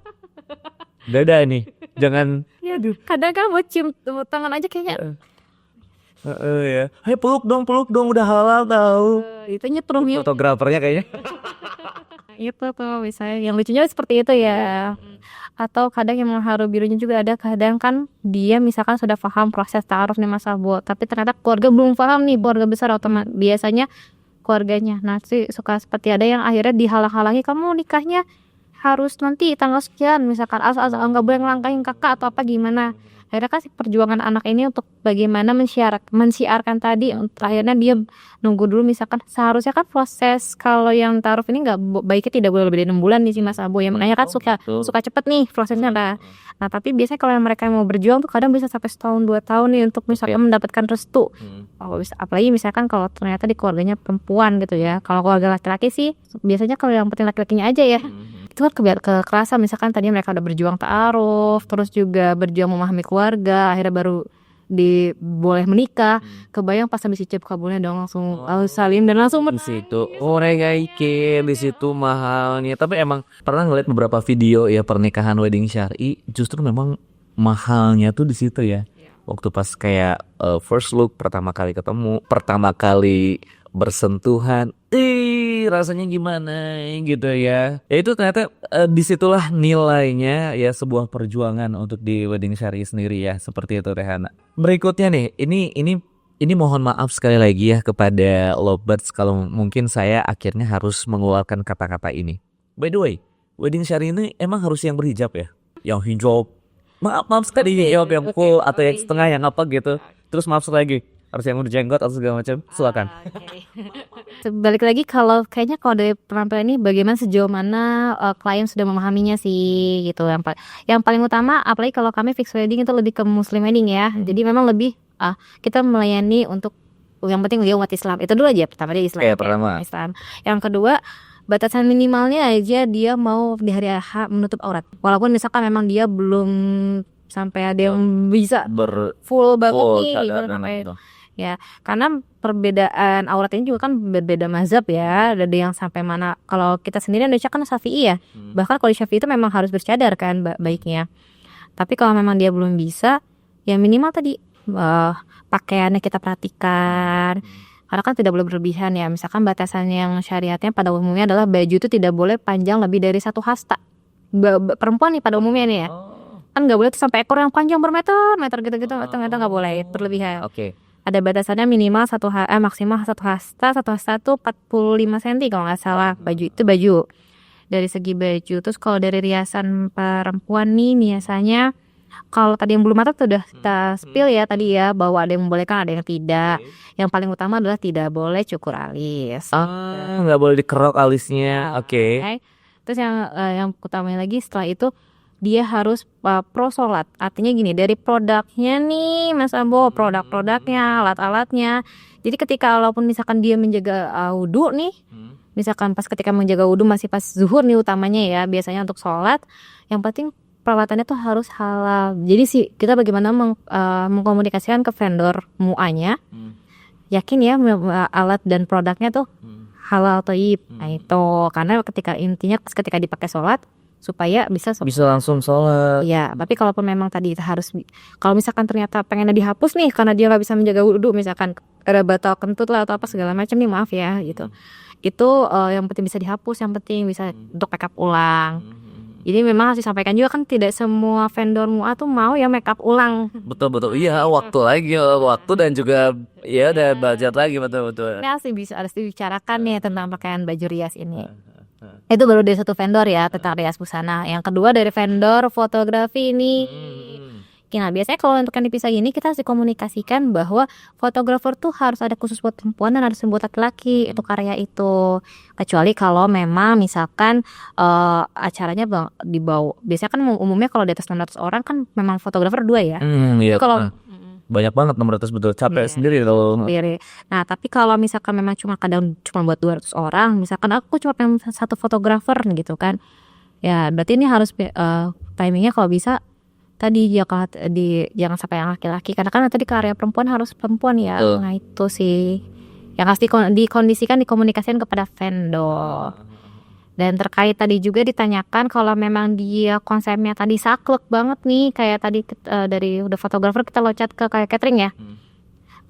Beda nih. Jangan kadang kan mau cium tangan aja kayaknya ya. Hey peluk dong udah halal tahu. Itu nyetrum ya fotografernya kayaknya. Itu tuh misalnya yang lucunya seperti itu ya. Atau kadang yang mengharu birunya juga ada, kadang kan dia misalkan sudah paham proses ta'aruf nih Mas Abo, tapi ternyata keluarga belum paham nih, keluarga besar otomatis biasanya keluarganya. Nah sih suka seperti ada yang akhirnya dihalang-halangi, kamu nikahnya harus nanti tanggal sekian misalkan, asal nggak boleh ngelangkahin kakak atau apa gimana. Akhirnya kan perjuangan anak ini untuk bagaimana mensiarkan tadi, akhirnya dia nunggu dulu misalkan seharusnya kan proses kalau yang ta'aruf ini nggak baiknya tidak boleh lebih dari 6 bulan nih sih Mas Abo ya, makanya kan suka cepet nih prosesnya lah. Nah tapi biasanya kalau yang mereka mau berjuang tuh kadang bisa sampai 1-2 tahun nih untuk misalnya mendapatkan restu apalagi misalkan kalau ternyata di keluarganya perempuan gitu ya. Kalau keluarga laki-laki sih biasanya kalau yang penting laki-lakinya aja ya. Itu kan kekerasan, misalkan tadi mereka udah berjuang ta'aruf, terus juga berjuang memahami keluarga, akhirnya baru boleh menikah. Kebayang pas habis ijab kabulnya dong langsung salim dan langsung di situ di situ mahalnya. Tapi emang pernah ngeliat beberapa video ya pernikahan wedding syar'i, justru memang mahalnya tuh di situ ya. Waktu pas kayak first look, pertama kali ketemu, pertama kali bersentuhan, rasanya gimana gitu ya. Ya itu ternyata disitulah nilainya ya sebuah perjuangan untuk di wedding syar'i sendiri ya, seperti itu Rehana. Berikutnya nih, ini mohon maaf sekali lagi ya kepada lovebirds kalau mungkin saya akhirnya harus mengeluarkan kata-kata ini. By the way, wedding syar'i ini emang harus yang berhijab ya? Yang hijab, maaf sekali jawab yang full atau yang setengah yang apa gitu. Terus maaf sekali lagi, harus yang berjenggot atau segala macam. Silakan. Balik lagi kalau kayaknya kalau dari penampilan ini bagaimana sejauh mana klien sudah memahaminya sih gitu. Yang paling utama apalagi kalau kami fix wedding itu lebih ke muslim wedding ya. Jadi memang lebih kita melayani untuk yang penting dia umat Islam. Itu dulu aja, pertama dia Islam. Pertama. Islam. Yang kedua, batasan minimalnya aja dia mau di hari H menutup aurat. Walaupun misalkan memang dia belum sampai ada yang bisa full banget nih gitu. Ya, karena perbedaan aurat ini juga kan berbeda mazhab ya. Ada yang sampai mana, kalau kita sendiri Indonesia kan Syafi'i ya. Bahkan kalau di Syafi'i itu memang harus bercadar kan baiknya. Tapi kalau memang dia belum bisa, ya minimal tadi pakaiannya kita perhatikan. Karena kan tidak boleh berlebihan ya. Misalkan batasan yang syariatnya pada umumnya adalah baju itu tidak boleh panjang lebih dari 1 hasta. Perempuan nih pada umumnya nih ya. Kan nggak boleh tuh sampai ekor yang panjang bermeter gitu nggak boleh berlebihan. Ada batasannya minimal maksimal 1 hasta. 1 hasta tuh 45 cm kalau nggak salah. Baju itu baju. Dari segi baju. Terus kalau dari riasan perempuan nih biasanya, kalau tadi yang belum matang tuh udah kita spill ya tadi ya, bahwa ada yang membolehkan ada yang tidak. Yang paling utama adalah tidak boleh cukur alis. Nggak boleh dikerok alisnya. Oke. Terus yang utamanya lagi setelah itu dia harus pro sholat. Artinya gini, dari produknya nih Mas Abo, produk-produknya, alat-alatnya. Jadi ketika walaupun misalkan dia menjaga wudhu nih, misalkan pas ketika menjaga wudhu masih pas zuhur nih utamanya ya, biasanya untuk sholat, yang penting peralatannya tuh harus halal. Jadi sih kita bagaimana mengkomunikasikan ke vendor MUA-nya, yakin ya alat dan produknya tuh halal thayyib. Nah itu karena ketika dipakai sholat supaya bisa langsung sholat. Ya, tapi kalaupun memang tadi harus, kalau misalkan ternyata pengennya dihapus nih karena dia nggak bisa menjaga wudhu, misalkan ada batal kentut lah atau apa segala macam nih, maaf ya gitu. Itu yang penting bisa dihapus, yang penting bisa untuk make up ulang. Jadi memang harus disampaikan juga kan tidak semua vendor MUA tuh mau ya make up ulang. Betul. Iya, waktu dan juga ya ada budget lagi betul. Ini harus dibicarakan nih tentang pakaian baju rias ini. Itu baru dari satu vendor ya tentang rias busana. Yang kedua dari vendor fotografi ini. Nah biasanya kalau untuk yang dipisah gini kita harus dikomunikasikan bahwa fotografer tuh harus ada khusus buat perempuan dan harus buat laki-laki itu karya itu. Kecuali kalau memang misalkan acaranya dibawa. Biasanya kan umumnya kalau di atas 600 orang kan memang fotografer 2 ya. Iya. Kalau banyak banget 600 betul, capek sendiri kalau. Nah tapi kalau misalkan memang kadang cuma buat 200 orang, misalkan aku cuma pengen 1 fotografer gitu kan, ya berarti ini harus timingnya kalau bisa tadi jangan sampai yang laki-laki, karena kan tadi karya perempuan harus perempuan ya. Nah itu sih yang harus dikondisikan, dikomunikasikan kepada vendor. Dan terkait tadi juga ditanyakan kalau memang dia konsepnya tadi saklek banget nih, kayak tadi dari udah fotografer kita loncat ke kayak catering ya.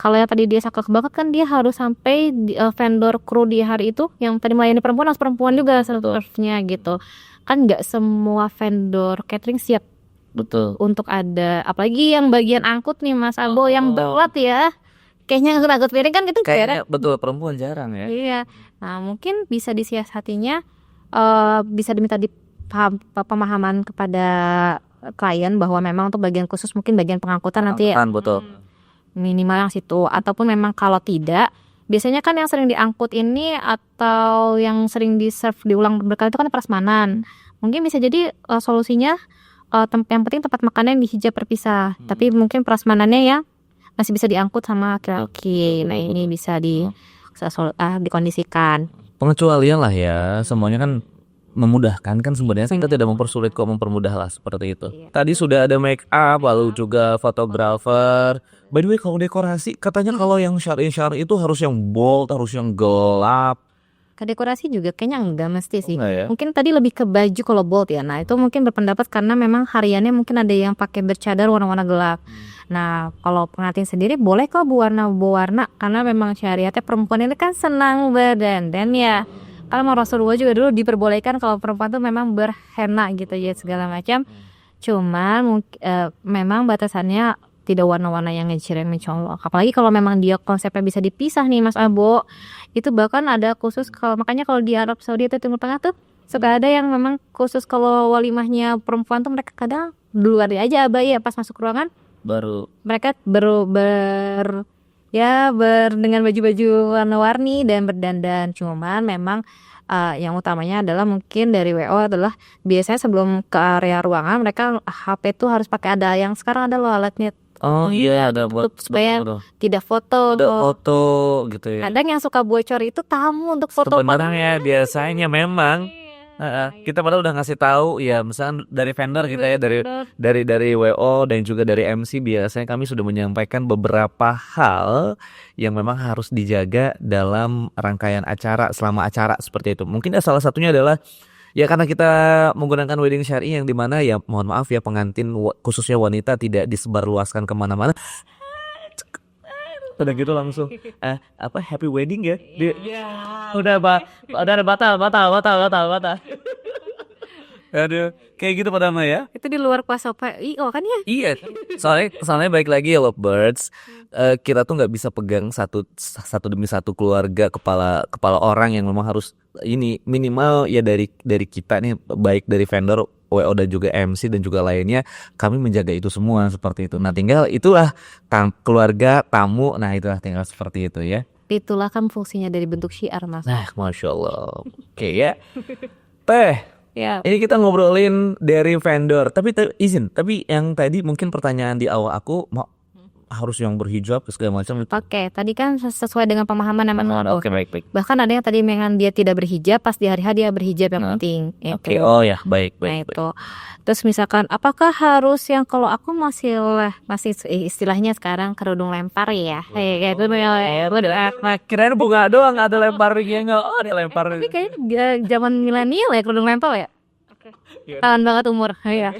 Kalau yang tadi dia saklek banget kan dia harus sampai vendor kru di hari itu yang tadi melayani perempuan harus perempuan juga serve-nya gitu. Kan nggak semua vendor catering siap. Betul. Untuk ada, apalagi yang bagian angkut nih Mas Abo yang berat ya. Kayaknya angkut piring kan gitu kayaknya betul, perempuan jarang ya. Iya. Nah, mungkin bisa disiasatinya, bisa diminta pemahaman kepada klien bahwa memang untuk bagian khusus mungkin bagian pengangkutan nanti betul. Minimal yang situ, ataupun memang kalau tidak, biasanya kan yang sering diangkut ini atau yang sering di-serve diulang berkali itu kan prasmanan. Mungkin bisa jadi solusinya yang penting tempat makannya yang dihijab terpisah, tapi mungkin prasmanannya yang masih bisa diangkut sama laki-laki. Nah ini bisa dikondisikan. Pengecualian lah ya, semuanya kan memudahkan kan sebenarnya, kita tidak mempersulit kok, mempermudah lah seperti itu. Tadi sudah ada make up, lalu juga fotografer. By the way, kalau dekorasi katanya kalau yang syari itu harus yang bold, harus yang gelap. Ke dekorasi juga kayaknya enggak mesti sih. Enggak ya? Mungkin tadi lebih ke baju kalau bold ya. Nah itu mungkin berpendapat karena memang hariannya mungkin ada yang pakai bercadar warna-warna gelap. Nah kalau pengantin sendiri boleh kok berwarna karena memang syariatnya perempuan ini kan senang berdandan ya. Kalau mau Rasulullah juga dulu diperbolehkan kalau perempuan tuh memang berhenna gitu ya segala macam. Cuman memang batasannya tidak warna-warna yang ngecirin mencolok. Apalagi kalau memang dia konsepnya bisa dipisah nih Mas Abo. Itu bahkan ada khusus makanya kalau di Arab Saudi atau Timur Tengah tuh suka ada yang memang khusus kalau walimahnya perempuan tuh mereka kadang duluan aja abaya pas masuk ruangan Baru mereka dengan baju-baju warna-warni dan berdandan. Cuman memang yang utamanya adalah mungkin dari WO adalah biasanya sebelum ke area ruangan mereka HP tuh harus pakai ada yang sekarang ada loh alatnya. oh iya ada buat supaya tidak foto gitu ya. Kadang yang suka bocor itu tamu untuk foto. Sebenarnya biasanya memang kita padahal udah ngasih tahu ya, misalnya dari vendor kita ya, dari WO dan juga dari MC biasanya kami sudah menyampaikan beberapa hal yang memang harus dijaga dalam rangkaian acara, selama acara seperti itu. Mungkin salah satunya adalah ya karena kita menggunakan wedding syari yang dimana ya mohon maaf ya pengantin khususnya wanita tidak disebarluaskan kemana-mana. Udah gitu langsung happy wedding ya. Udah batal. Aduh, kayak gitu pada mah ya. Itu di luar kuasa PIO kan ya? Iya, soalnya baik lagi ya Lovebirds, kita tuh nggak bisa pegang satu demi satu keluarga, kepala orang yang memang harus ini minimal ya dari kita nih, baik dari vendor, WO dan juga MC dan juga lainnya, kami menjaga itu semua seperti itu. Nah tinggal itulah keluarga, tamu, nah itulah tinggal seperti itu ya. Itulah kan fungsinya dari bentuk syiar Mas. Nah Masya Allah. Oke ya. Teh. Ya. Ini kita ngobrolin dari vendor, tapi yang tadi mungkin pertanyaan di awal aku harus yang berhijab segala macam itu. Oke, tadi kan sesuai dengan pemahaman yang Oke, baik. Bahkan ada yang tadi memang dia tidak berhijab, pas di hari dia berhijab yang penting. Oke, oh ya, baik. Itu. Terus misalkan apakah harus yang kalau aku masih istilahnya sekarang kerudung lempar ya. Kayak itu kirain bunga doang ada lemparnya enggak? Oh, ada lempar. Tapi kayaknya zaman milenial ya kerudung lempar ya. Tahan banget umur. Ya.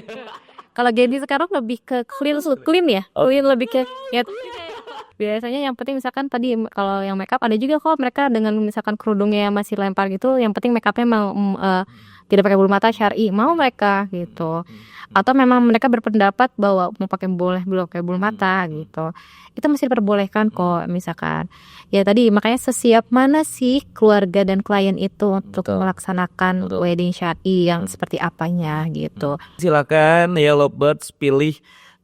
Kalau Gendy sekarang lebih ke clean ya. Clean lebih ke ya. Biasanya yang penting misalkan tadi kalau yang makeup ada juga kok mereka dengan misalkan kerudungnya masih lempar gitu, yang penting makeupnya tidak pakai bulu mata syar'i, mau mereka gitu. Atau memang mereka berpendapat bahwa mau pakai belum pakai bulu mata gitu. Itu masih diperbolehkan kok misalkan. Ya tadi makanya sesiap mana sih keluarga dan klien itu untuk melaksanakan wedding syar'i yang seperti apanya gitu. Silakan ya Lovebirds pilih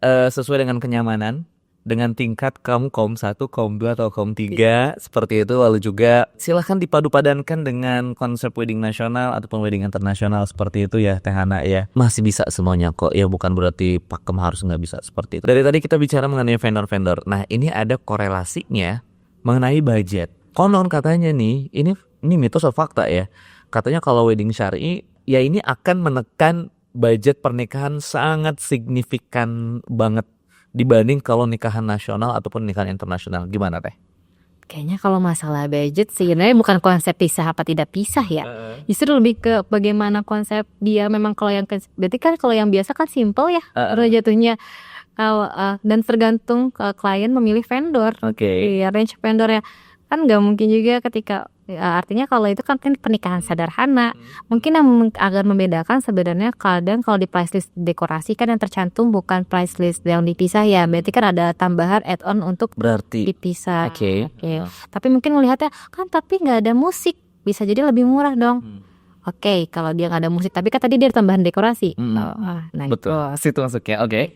sesuai dengan kenyamanan, dengan tingkat kaum 1, kaum 2 atau kaum 3 seperti itu. Lalu juga silahkan dipadu-padankan dengan konsep wedding nasional ataupun wedding internasional seperti itu ya Teh Hana ya. Masih bisa semuanya kok ya, bukan berarti pakem harus nggak bisa seperti itu. Dari tadi kita bicara mengenai vendor-vendor. Nah ini ada korelasinya mengenai budget. Konon katanya nih, ini mitos atau fakta ya, katanya kalau wedding syar'i ya ini akan menekan budget pernikahan sangat signifikan banget dibanding kalau nikahan nasional ataupun nikahan internasional. Gimana Teh? Kayaknya kalau masalah budget sebenarnya bukan konsep pisah apa tidak pisah ya. Justru lebih ke bagaimana konsep dia memang kalau yang berarti kan kalau yang biasa kan simple ya jatuhnya. Dan tergantung klien memilih vendor. Iya, range vendor ya. Kan nggak mungkin juga ketika artinya kalau itu kan pernikahan sederhana. Mungkin yang agar membedakan sebenarnya kadang kalau di price list dekorasi kan yang tercantum bukan price list yang dipisah ya. Berarti kan ada tambahan add-on untuk dipisah. Oke. Tapi mungkin melihatnya kan tapi nggak ada musik, bisa jadi lebih murah dong. Oke, kalau dia nggak ada musik, tapi kan tadi dia ada tambahan dekorasi. Nah betul. Situ masuknya. Oke.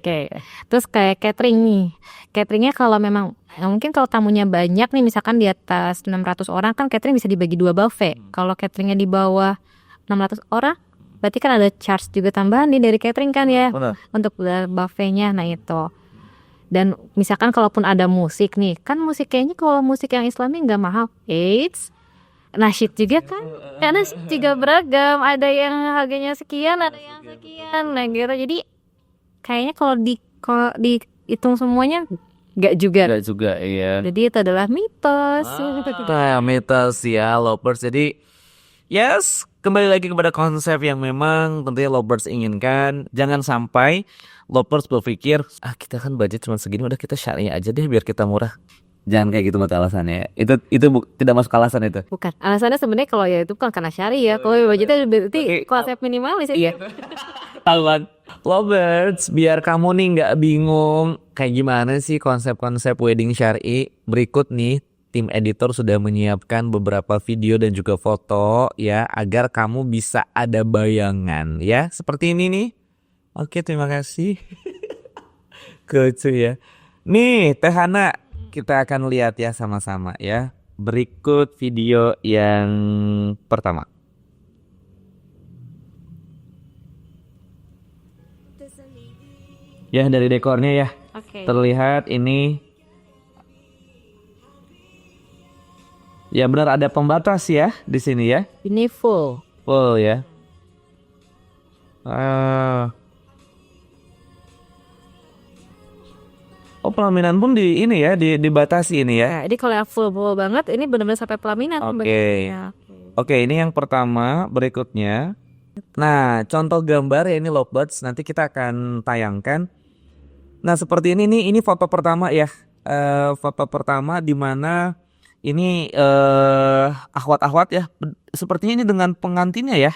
Terus kayak catering nih. Cateringnya kalau memang mungkin kalau tamunya banyak nih, misalkan di atas 600 orang kan catering bisa dibagi 2 buffet. Kalau cateringnya di bawah 600 orang, berarti kan ada charge juga tambahan nih dari catering kan ya. Benar. Untuk buffetnya. Nah itu. Dan misalkan kalaupun ada musik nih, kan musik kayaknya kalau musik yang Islami nggak mahal. Eits, nasyid juga kan? Karena juga beragam, ada yang harganya sekian, ada yang sekian, nah gitu. Jadi kayaknya kalau dihitung semuanya nggak juga. Enggak juga, iya. Jadi itu adalah mitos. Mitos ya lovebirds. Jadi yes, kembali lagi kepada konsep yang memang tentunya lovebirds inginkan. Jangan sampai lovebirds berpikir, kita kan budget cuma segini, udah kita syariah aja deh biar kita murah. Jangan kayak gitu buat alasannya. Itu tidak masuk alasan itu. Bukan. Alasannya sebenarnya kalau ya itu bukan karena syariah. Kalau budgetnya berarti konsep minimalis. Iya. Tahuan. Lovebirds, biar kamu nih nggak bingung kayak gimana sih konsep-konsep wedding syari. Berikut nih tim editor sudah menyiapkan beberapa video dan juga foto ya agar kamu bisa ada bayangan ya seperti ini nih. Oke, terima kasih. Lucu ya. Nih, Teh Hana, kita akan lihat ya sama-sama ya. Berikut video yang pertama. Ya, dari dekornya ya. Oke. Terlihat ini. Ya benar ada pembatas ya di sini ya. Ini full. Full ya. Oh, pelaminan pun di ini ya, dibatasi ini ya. Nah, jadi kalau yang full banget ini benar-benar sampai pelaminan. Oke. Oke, ini yang pertama, berikutnya. Nah, contoh gambar ya ini lovebirds, nanti kita akan tayangkan. Nah, seperti ini foto pertama ya. Foto pertama di mana ini akhwat-akhwat ya. Sepertinya ini dengan pengantinnya ya.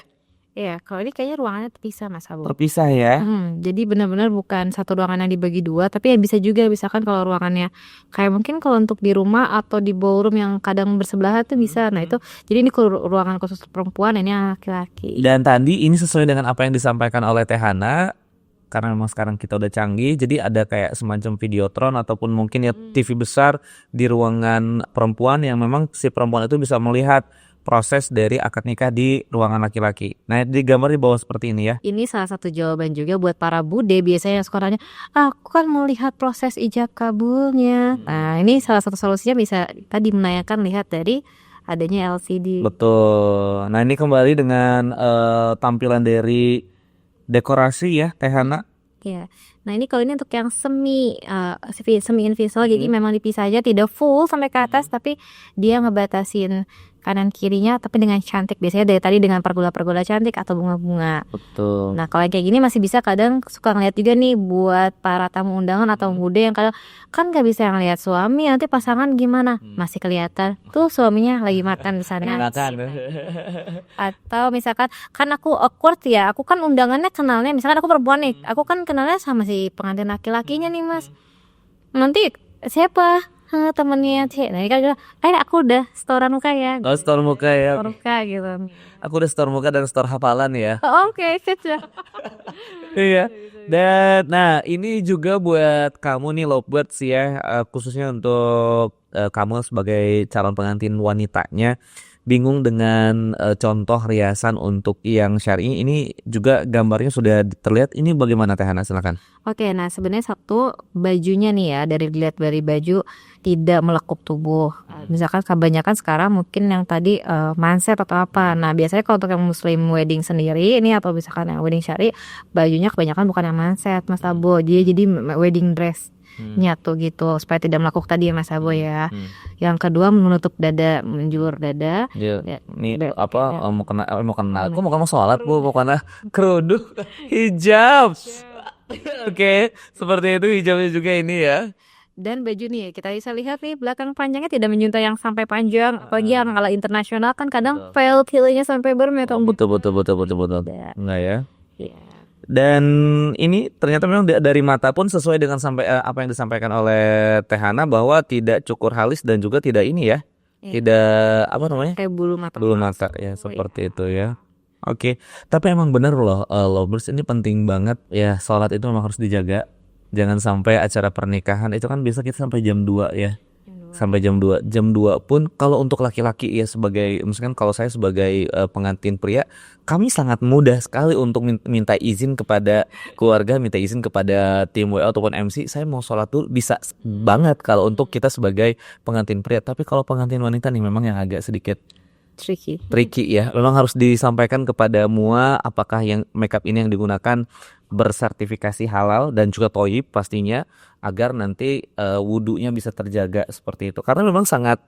Iya, kalau ini kayaknya ruangannya terpisah Mas Abu. Terpisah ya. Jadi benar-benar bukan satu ruangan yang dibagi dua, tapi ya bisa juga misalkan kalau ruangannya kayak mungkin kalau untuk di rumah atau di ballroom yang kadang bersebelahan tuh bisa. Nah itu, jadi ini ruangan khusus perempuan, ini laki-laki. Dan tadi ini sesuai dengan apa yang disampaikan oleh Teh Hana, karena memang sekarang kita udah canggih, jadi ada kayak semacam videotron ataupun mungkin ya TV besar di ruangan perempuan yang memang si perempuan itu bisa melihat proses dari akad nikah di ruangan laki-laki. Nah, di gambar di bawah seperti ini ya. Ini salah satu jawaban juga buat para bude biasanya yang suka nanya, aku kan melihat proses ijab kabulnya. Nah, ini salah satu solusinya bisa tadi menanyakan lihat dari adanya LCD. Betul. Nah, ini kembali dengan tampilan dari dekorasi ya, Teh Hana. Iya. Nah, ini kalau ini untuk yang semi invisible, jadi memang dipisah aja, tidak full sampai ke atas, tapi dia ngebatasin kanan kirinya tapi dengan cantik, biasanya dari tadi dengan pergola-pergola cantik atau bunga-bunga. Betul. Nah, kalau yang kayak gini masih bisa, kadang suka ngeliat juga nih buat para tamu undangan atau bude yang kadang kan nggak bisa ngeliat suami, nanti pasangan gimana, masih kelihatan tuh suaminya lagi makan di sana. Atau misalkan kan aku awkward ya, aku kan undangannya kenalnya, misalkan aku perempuan nih, aku kan kenalnya sama si pengantin laki-lakinya nih Mas, nanti siapa temennya Cek. Nah, ini kan aku udah setoran muka ya. Oh, store muka ya. Store muka gitu. Aku udah store muka dan store hafalan ya. Oke, sip ya. Iya. Dan nah, ini juga buat kamu nih lovebirds ya, khususnya untuk kamu sebagai calon pengantin wanitanya bingung dengan contoh riasan untuk yang syar'i, ini juga gambarnya sudah terlihat. Ini bagaimana Teh Hana, silakan. Oke, nah sebenarnya satu bajunya nih ya, dilihat dari baju tidak melekup tubuh. Misalkan kebanyakan sekarang mungkin yang tadi manset atau apa. Nah, biasanya kalau untuk yang muslim wedding sendiri ini atau misalkan yang wedding syari, bajunya kebanyakan bukan yang manset Mas Abo. Jadi wedding dress nyatu gitu supaya tidak melekuk tadi ya Mas Abo ya. Yang kedua menutup dada, menjulur dada. Ya, ini apa mau kena aku mau sholat Bu, mau kena kerudung hijab. Oke, seperti itu hijabnya juga ini ya. Dan baju nih kita bisa lihat nih belakang panjangnya tidak menyuntai yang sampai panjang, apalagi yang ala internasional kan kadang veil pilihnya sampai bermeter. Betul. Enggak ya? Iya. Dan ini ternyata memang dari mata pun sesuai dengan apa yang disampaikan oleh Teh Hana, bahwa tidak cukur halis dan juga tidak ini ya. Tidak apa namanya? Kayak bulu mata ya, seperti itu ya. Oke, tapi emang bener loh, lovers, ini penting banget ya, sholat itu memang harus dijaga. Jangan sampai acara pernikahan itu kan biasa kita sampai jam 2 ya. Sampai jam 2. Jam 2 pun kalau untuk laki-laki ya, sebagai misalkan kalau saya sebagai pengantin pria, kami sangat mudah sekali untuk minta izin kepada keluarga, minta izin kepada tim WA ataupun MC, saya mau sholat dulu, bisa banget kalau untuk kita sebagai pengantin pria. Tapi kalau pengantin wanita nih memang yang agak sedikit tricky ya. Memang harus disampaikan kepada MUA apakah yang makeup ini yang digunakan bersertifikasi halal dan juga thoyyib pastinya, agar nanti wudunya bisa terjaga seperti itu. Karena memang sangat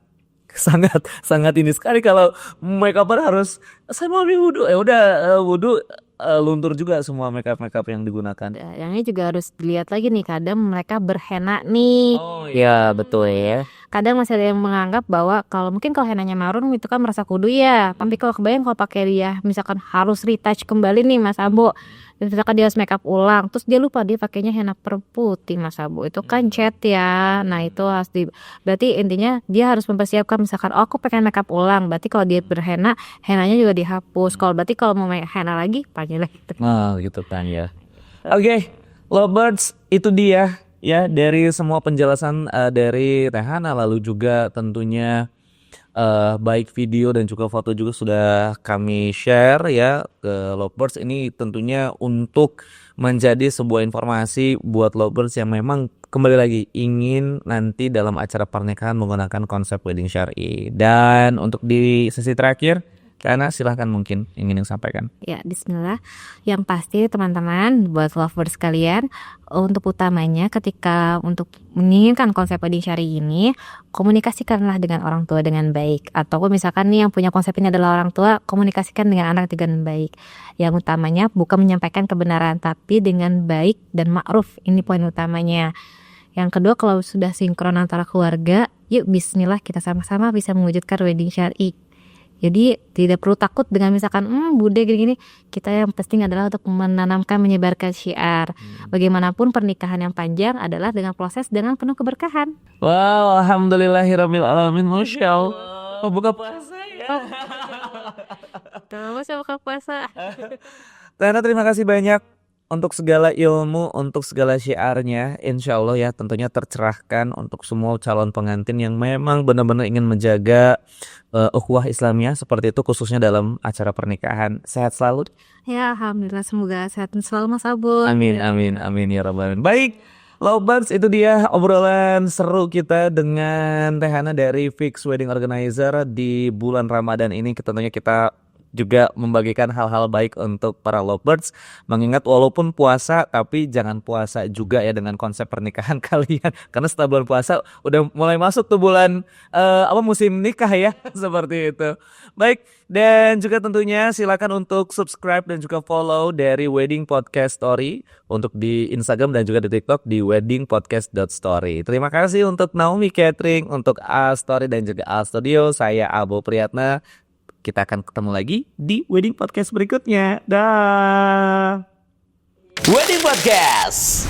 ini sekali kalau makeuper harus saya mau ambil wudu, ya udah wudu luntur juga semua makeup yang digunakan. Yang ini juga harus dilihat lagi nih, kadang mereka berhenna nih. Oh iya betul ya. Kadang masih ada yang menganggap bahwa kalau henanya marun itu kan merasa kudu ya. Tapi kalau kebayang kalau pakai dia misalkan harus retouch kembali nih Mas Abo, misalkan dia harus makeup ulang, terus dia lupa dia pakainya henna putih Mas Abo, itu kan cat ya. Nah itu harus berarti intinya dia harus mempersiapkan, misalkan aku pengen makeup ulang, berarti kalau dia berhenna, hennanya juga dihapus. Kalau berarti kalau mau henna lagi panggil lagi. Nah gitu kan ya. Oke, Lovebirds, itu dia ya dari semua penjelasan dari Tehana, lalu juga tentunya baik video dan juga foto juga sudah kami share ya ke Lovebirds. Ini tentunya untuk menjadi sebuah informasi buat Lovebirds yang memang kembali lagi ingin nanti dalam acara pernikahan menggunakan konsep wedding syar'i. Dan untuk di sesi terakhir, Kana silahkan mungkin ingin sampaikan. Ya, bismillah. Yang pasti teman-teman, buat lovers kalian, untuk utamanya ketika untuk menginginkan konsep wedding syar'i ini, komunikasikanlah dengan orang tua dengan baik. Ataupun misalkan nih yang punya konsep ini adalah orang tua, komunikasikan dengan anak dengan baik. Yang utamanya bukan menyampaikan kebenaran, tapi dengan baik dan ma'ruf. Ini poin utamanya. Yang kedua, kalau sudah sinkron antara keluarga, yuk bismillah kita sama-sama bisa mewujudkan wedding syar'i. Jadi tidak perlu takut dengan misalkan bude gini-gini. Kita yang penting adalah untuk menanamkan, menyebarkan syiar. Bagaimanapun pernikahan yang panjang adalah dengan proses dengan penuh keberkahan. Wow, alhamdulillahirabbil alamin. Masya Allah. Buka puasa ya. Terus buka puasa. Tana, terima kasih banyak untuk segala ilmu, untuk segala syiarnya. Insya Allah ya tentunya tercerahkan untuk semua calon pengantin yang memang benar-benar ingin menjaga ukhuwah Islamiyah seperti itu, khususnya dalam acara pernikahan. Sehat selalu. Ya alhamdulillah, semoga sehat selalu Mas Abul. Amin ya rabbal alamin. Baik, Lovebirds, itu dia obrolan seru kita dengan Tehana dari Fix Wedding Organizer di bulan Ramadan ini. Tentunya kita juga membagikan hal-hal baik untuk para Lovebirds, mengingat walaupun puasa tapi jangan puasa juga ya dengan konsep pernikahan kalian, karena setelah bulan puasa udah mulai masuk tuh bulan musim nikah ya. Seperti itu. Baik, dan juga tentunya silakan untuk subscribe dan juga follow dari Wedding Podcast Story untuk di Instagram dan juga di TikTok di weddingpodcast.story. Terima kasih untuk Naomi Catering, untuk A Story dan juga A Studio. Saya Abo Priyatna. Kita akan ketemu lagi di Wedding Podcast berikutnya. Dah. Wedding Podcast.